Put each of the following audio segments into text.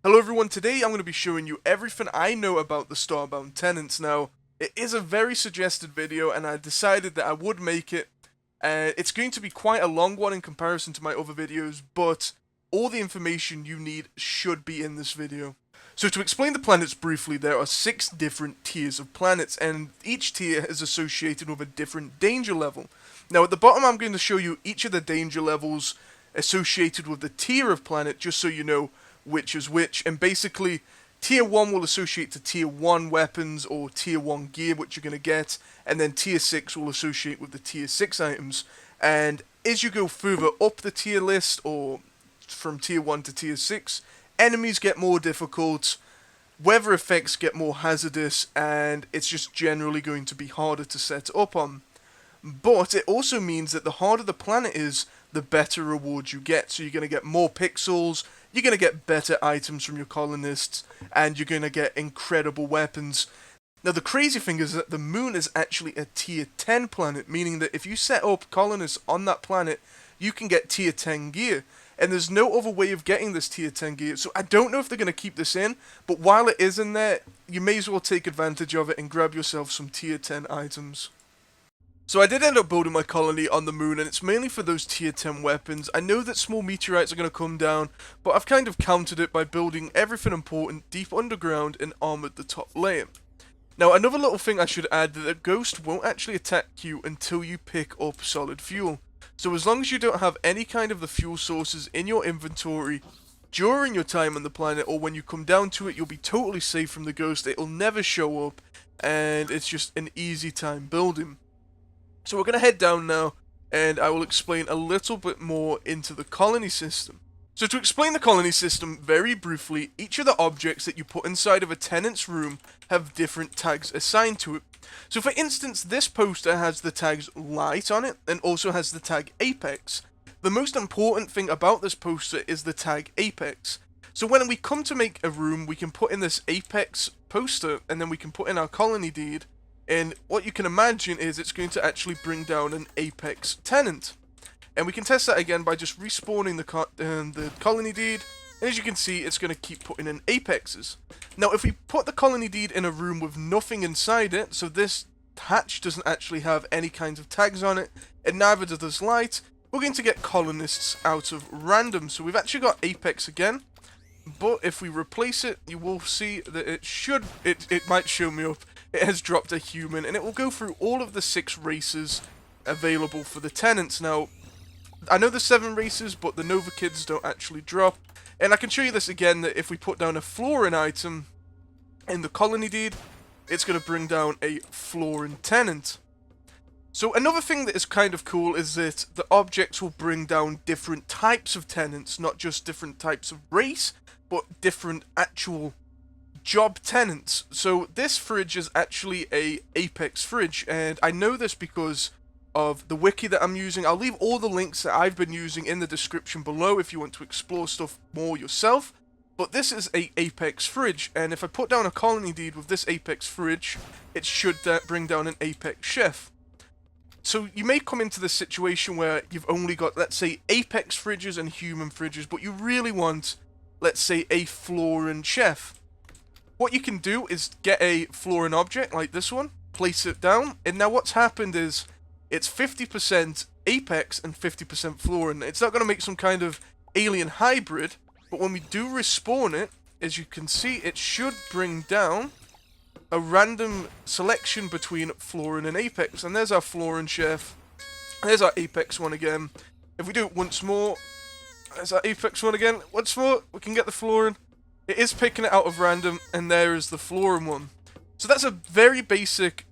Hello everyone, today I'm going to be showing you everything I know about the Starbound tenants. Now, it is a very suggested video and I decided that I would make it. It's going to be quite a long one in comparison to my other videos, but all the information you need should be in this video. So to explain the planets briefly, there are 6 different tiers of planets, and each tier is associated with a different danger level. Now at the bottom I'm going to show you each of the danger levels associated with the tier of planet, just so you know which is which, and basically tier 1 will associate to tier 1 weapons or tier 1 gear which you're going to get, and then tier 6 will associate with the tier 6 items. And as you go further up the tier list, or from tier 1 to tier 6, enemies get more difficult, weather effects get more hazardous, and it's just generally going to be harder to set up on. But it also means that the harder the planet is, the better rewards you get. So you're going to get more pixels, you're going to get better items from your colonists, and you're going to get incredible weapons. Now the crazy thing is that the moon is actually a tier 10 planet, meaning that if you set up colonists on that planet, you can get tier 10 gear. And there's no other way of getting this tier 10 gear, so I don't know if they're going to keep this in, but while it is in there, you may as well take advantage of it and grab yourself some tier 10 items. So I did end up building my colony on the moon, and it's mainly for those tier 10 weapons. I know that small meteorites are going to come down, but I've kind of countered it by building everything important deep underground and armored the top layer. Now another little thing I should add, that a ghost won't actually attack you until you pick up solid fuel. So as long as you don't have any kind of the fuel sources in your inventory during your time on the planet, or when you come down to it, you'll be totally safe from the ghost. It'll never show up, and it's just an easy time building. So we're going to head down now, and I will explain a little bit more into the colony system. So to explain the colony system very briefly, each of the objects that you put inside of a tenant's room have different tags assigned to it. So for instance, this poster has the tags light on it, and also has the tag apex. The most important thing about this poster is the tag apex. So when we come to make a room, we can put in this apex poster, and then we can put in our colony deed. And what you can imagine is it's going to actually bring down an apex tenant. And we can test that again by just respawning the colony deed. And as you can see, it's going to keep putting in apexes. Now, if we put the colony deed in a room with nothing inside it, so this hatch doesn't actually have any kinds of tags on it, and neither does this light, we're going to get colonists out of random. So we've actually got apex again. But if we replace it, you will see that it might show me up. It has dropped a human, and it will go through all of the 6 races available for the tenants. Now, I know there's 7 races, but the Nova kids don't actually drop. And I can show you this again, that if we put down a Florin item in the colony deed, it's going to bring down a Florin tenant. So another thing that is kind of cool is that the objects will bring down different types of tenants, not just different types of race, but different actual job tenants. So this fridge is actually a apex fridge, and I know this because of the wiki that I'm using. I'll leave all the links that I've been using in the description below if you want to explore stuff more yourself. But this is a apex fridge, and if I put down a colony deed with this apex fridge, it should bring down an apex chef. So you may come into this situation where you've only got, let's say, apex fridges and human fridges, but you really want, let's say, a Florin chef. What you can do is get a Florin object like this one, place it down, and now what's happened is it's 50% apex and 50% Florin. It's not going to make some kind of alien hybrid, but when we do respawn it, as you can see, it should bring down a random selection between Florin and apex. And there's our Florin chef. There's our apex one again. If we do it once more, there's our apex one again. Once more, we can get the Florin. It is picking it out of random, and there is the Florin one. So that's a very basic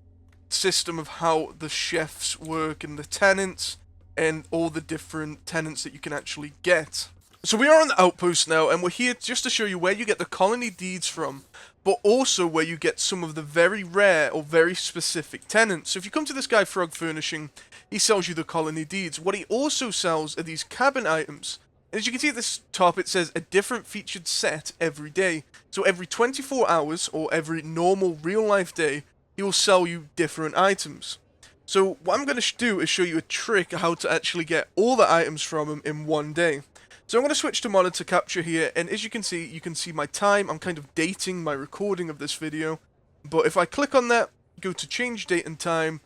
system of how the chefs work, and the tenants, and all the different tenants that you can actually get. So we are on the outpost now, and we're here just to show you where you get the colony deeds from, but also where you get some of the very rare or very specific tenants. So if you come to this guy Frog Furnishing, he sells you the colony deeds. What he also sells are these cabin items. And as you can see at this top, it says a different featured set every day. So every 24 hours, or every normal real-life day, he will sell you different items. So what I'm going to do is show you a trick how to actually get all the items from him in one day. So I'm going to switch to monitor capture here, and as you can see my time. I'm kind of dating my recording of this video. But if I click on that, go to change date and time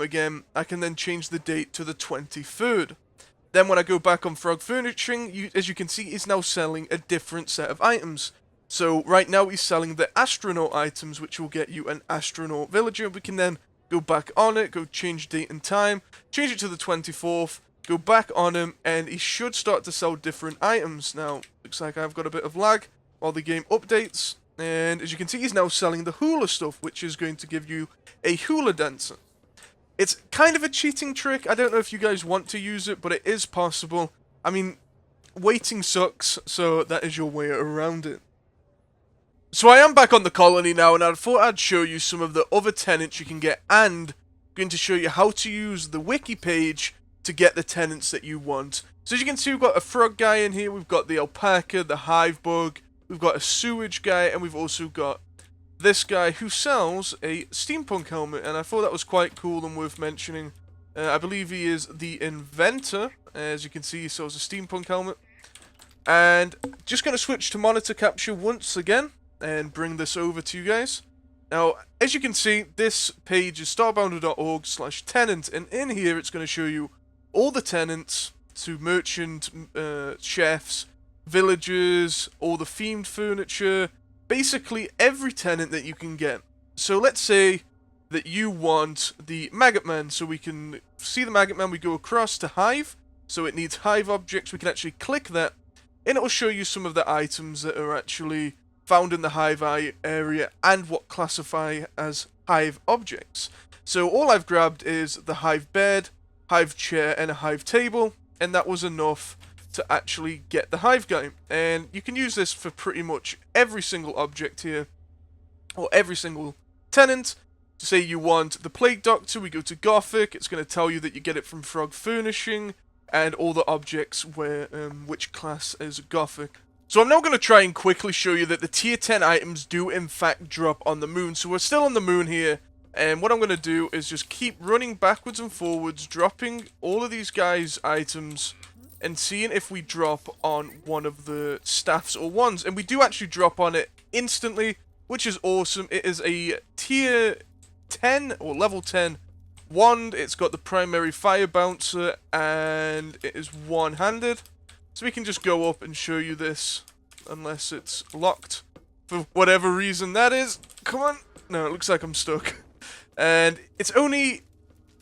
again, I can then change the date to the 23rd. Then when I go back on Frog Furnishing, as you can see, he's now selling a different set of items. So right now he's selling the astronaut items, which will get you an astronaut villager. We can then go back on it, go change date and time, change it to the 24th, go back on him, and he should start to sell different items. Now, looks like I've got a bit of lag while the game updates. And as you can see, he's now selling the hula stuff, which is going to give you a hula dancer. It's kind of a cheating trick. I don't know if you guys want to use it, but it is possible. I mean, waiting sucks, so that is your way around it. So I am back on the colony now, and I thought I'd show you some of the other tenants you can get, and I'm going to show you how to use the wiki page to get the tenants that you want. So as you can see, we've got a frog guy in here, we've got the alpaca, the hive bug, we've got a sewage guy, and we've also got this guy who sells a steampunk helmet, and I thought that was quite cool and worth mentioning. I believe he is the inventor. As you can see, he sells a steampunk helmet. And just going to switch to monitor capture once again and bring this over to you guys. Now, as you can see, this page is starbounder.org/tenant, and in here it's going to show you all the tenants to merchant, chefs, villagers, all the themed furniture, basically every tenant that you can get. So let's say that you want the Maggot Man, so we can see the Maggot Man, we go across to Hive, so it needs Hive objects, we can actually click that, and it will show you some of the items that are actually found in the Hive area and what classify as Hive objects. So all I've grabbed is the Hive bed, Hive chair, and a Hive table, and that was enough to actually get the Hive guy. And you can use this for pretty much every single object here, or every single tenant. To say you want the Plague Doctor, we go to Gothic, it's going to tell you that you get it from Frog Furnishing, and all the objects where which class is Gothic. So I'm now going to try and quickly show you that the tier 10 items do in fact drop on the moon. So we're still on the moon here, and what I'm going to do is just keep running backwards and forwards, dropping all of these guys' items, and seeing if we drop on one of the staffs or wands. And we do actually drop on it instantly, which is awesome. It is a tier 10 or level 10 wand. It's got the primary fire bouncer, and it is one-handed. So we can just go up and show you this, unless it's locked, for whatever reason that is. Come on. No, it looks like I'm stuck. And it's only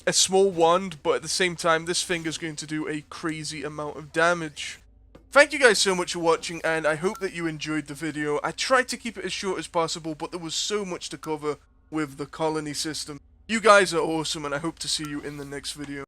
a small wand, but at the same time, this thing is going to do a crazy amount of damage. Thank you guys so much for watching, and I hope that you enjoyed the video. I tried to keep it as short as possible, but there was so much to cover with the colony system. You guys are awesome, and I hope to see you in the next video.